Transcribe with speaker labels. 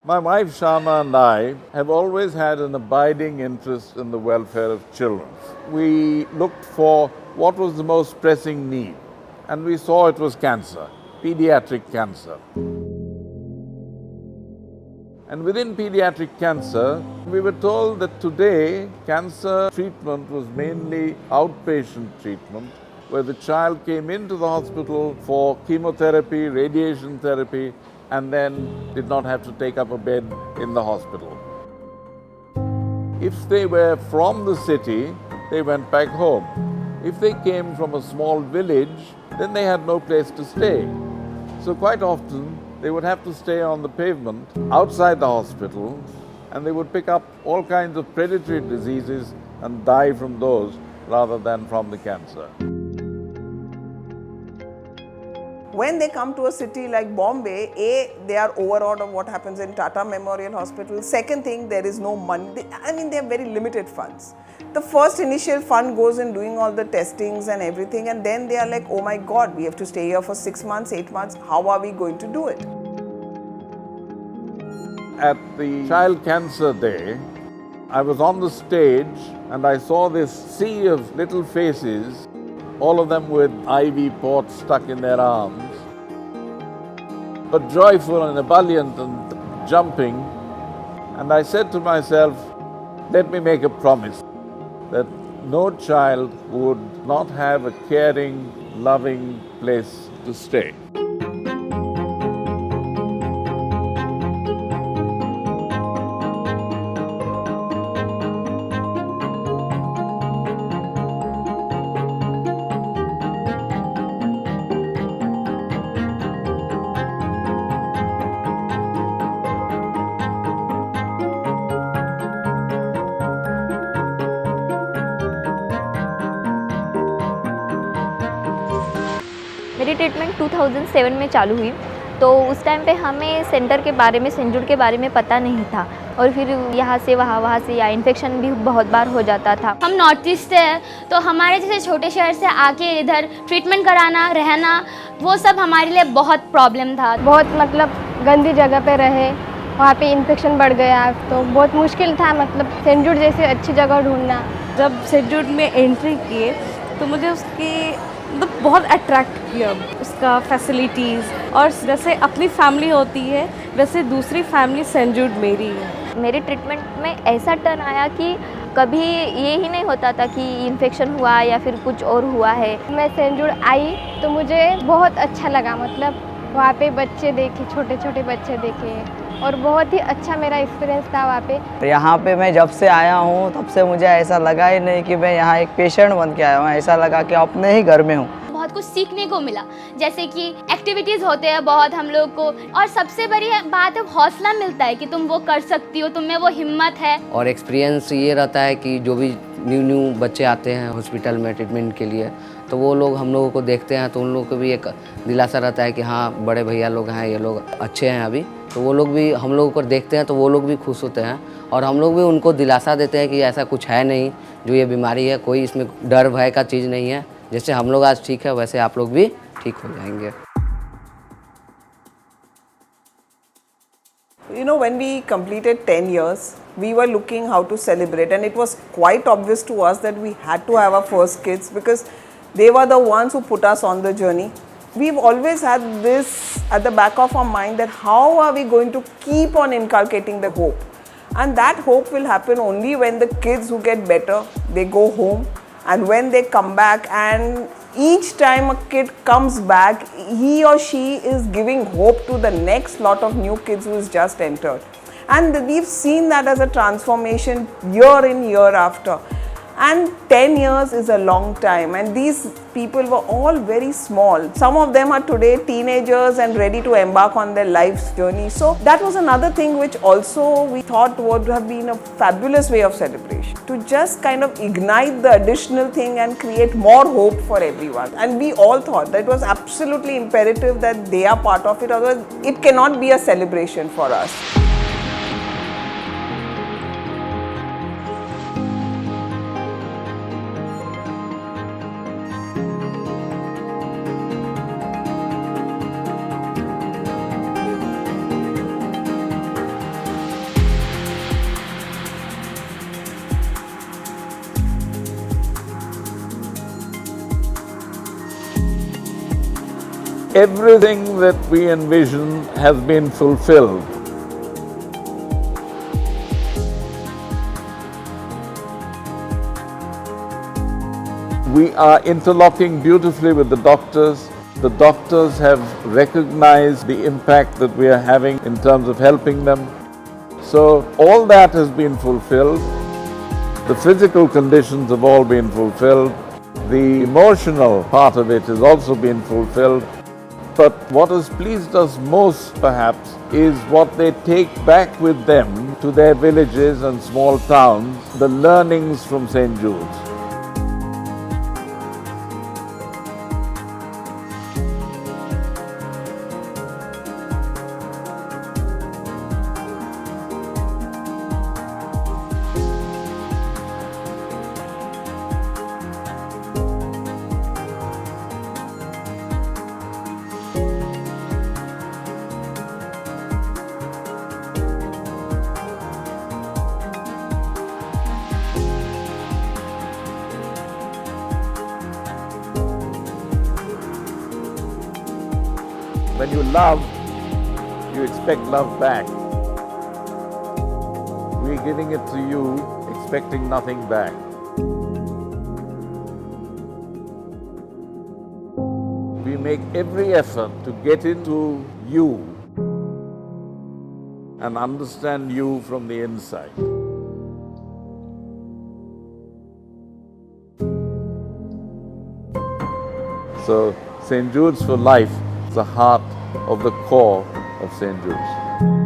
Speaker 1: My wife Shana and I have always had an abiding interest in the welfare of children. We looked for what was the most pressing need, and we saw it was cancer, pediatric cancer. And within pediatric cancer, we were told that today cancer treatment was mainly outpatient treatment, where the child came into the hospital for chemotherapy, radiation therapy, and then did not have to take up a bed in the hospital. If they were from the city, they went back home. If they came from a small village, then they had no place to stay. So quite often, they would have to stay on the pavement outside the hospital, and they would pick up all kinds of predatory diseases and die from those rather than from the cancer.
Speaker 2: When they come to a city like Bombay, they are overawed of what happens in Tata Memorial Hospital. Second thing, there is no money. They have very limited funds. The first initial fund goes in doing all the testings and everything, and then they are like, oh my God, we have to stay here for 6 months, 8 months. How are we going to do it?
Speaker 1: At the Child Cancer Day, I was on the stage and I saw this sea of little faces, all of them with IV ports stuck in their arms, but joyful and ebullient and jumping. And I said to myself, let me make a promise that no child would not have a caring, loving place to stay.
Speaker 3: मेरी treatment 2007 में चालू हुई, तो उस time पे हमें centre के बारे में, सेंट जूड के बारे में पता नहीं था, और फिर यहाँ से वहाँ से या इन्फेक्शन भी बहुत बार हो जाता था।
Speaker 4: हम नॉर्थ ईस्ट से हैं, तो हमारे जैसे छोटे शहर से आके इधर ट्रीटमेंट कराना, रहना, वो सब हमारे लिए बहुत प्रॉब्लम था।
Speaker 5: बहुत गंदी जगह पे रहे, वहाँ पे इन्फेक्शन बढ़ गया, तो बहुत मुश्किल था सेंट जूड जैसी अच्छी जगह ढूंढना।
Speaker 6: जब सेंट जूड में एंट्री किए तो मुझे उसकी बहुत अट्रैक्ट किया, उसका फैसिलिटीज़, और जैसे अपनी फैमिली होती है वैसे दूसरी फैमिली सेंट जूड मेरी है।
Speaker 3: मेरे ट्रीटमेंट में ऐसा टर्न आया कि कभी ये ही नहीं होता था कि इन्फेक्शन हुआ या फिर कुछ और हुआ है।
Speaker 5: मैं सेंट जूड आई तो मुझे बहुत अच्छा लगा, वहाँ पे बच्चे देखे, छोटे छोटे बच्चे देखे, और बहुत ही अच्छा मेरा एक्सपीरियंस था वहाँ पे।
Speaker 7: यहाँ पे मैं जब से आया हूँ तब से मुझे ऐसा लगा ही नहीं कि मैं यहाँ एक पेशेंट बन के आया हूँ, ऐसा लगा कि अपने ही घर में हूँ।
Speaker 4: बहुत कुछ सीखने को मिला, जैसे कि एक्टिविटीज़ होते हैं बहुत हम लोग को, और सबसे बड़ी बात है हौसला मिलता है कि तुम वो कर सकती हो, तुम में वो हिम्मत है।
Speaker 8: और एक्सपीरियंस ये रहता है कि जो भी न्यू बच्चे आते हैं हॉस्पिटल में ट्रीटमेंट के लिए, तो वो लोग हम लोगों को देखते हैं तो उन लोगों को भी एक दिलासा रहता है कि हाँ बड़े भैया लोग हैं, ये लोग अच्छे हैं अभी, तो वो लोग भी हम लोगों को देखते हैं तो वो लोग भी खुश होते हैं, और हम लोग भी उनको दिलासा देते हैं कि ऐसा कुछ है नहीं, जो ये बीमारी है कोई इसमें डर भय का चीज़ नहीं है, जैसे हम लोग आज ठीक है वैसे आप लोग भी ठीक हो जाएंगे।
Speaker 2: You know, when we completed 10 years, we were looking how to celebrate, and it was quite obvious to us that we had to have our first kids because they were the ones who put us on the journey. We've always had this at the back of our mind that how are we going to keep on inculcating the hope, and that hope will happen only when the kids who get better, they go home, and when they come back, and each time a kid comes back, he or she is giving hope to the next lot of new kids who is just entered. And we've seen that as a transformation year in, year after. And 10 years is a long time, and these people were all very small. Some of them are today teenagers and ready to embark on their life's journey. So that was another thing which also we thought would have been a fabulous way of celebration, to just kind of ignite the additional thing and create more hope for everyone. And we all thought that it was absolutely imperative that they are part of it, otherwise it cannot be a celebration for us.
Speaker 1: everything that we envisioned has been fulfilled. We are interlocking beautifully with the doctors. The doctors have recognized the impact that we are having in terms of helping them. So all that has been fulfilled. The physical conditions have all been fulfilled. The emotional part of it has also been fulfilled. But what has pleased us most, perhaps, is what they take back with them to their villages and small towns, the learnings from St. Jude's. When you love, you expect love back. We're giving it to you, expecting nothing back. We make every effort to get into you and understand you from the inside. So, St. Jude's for Life is the heart of the core of St. Jude's.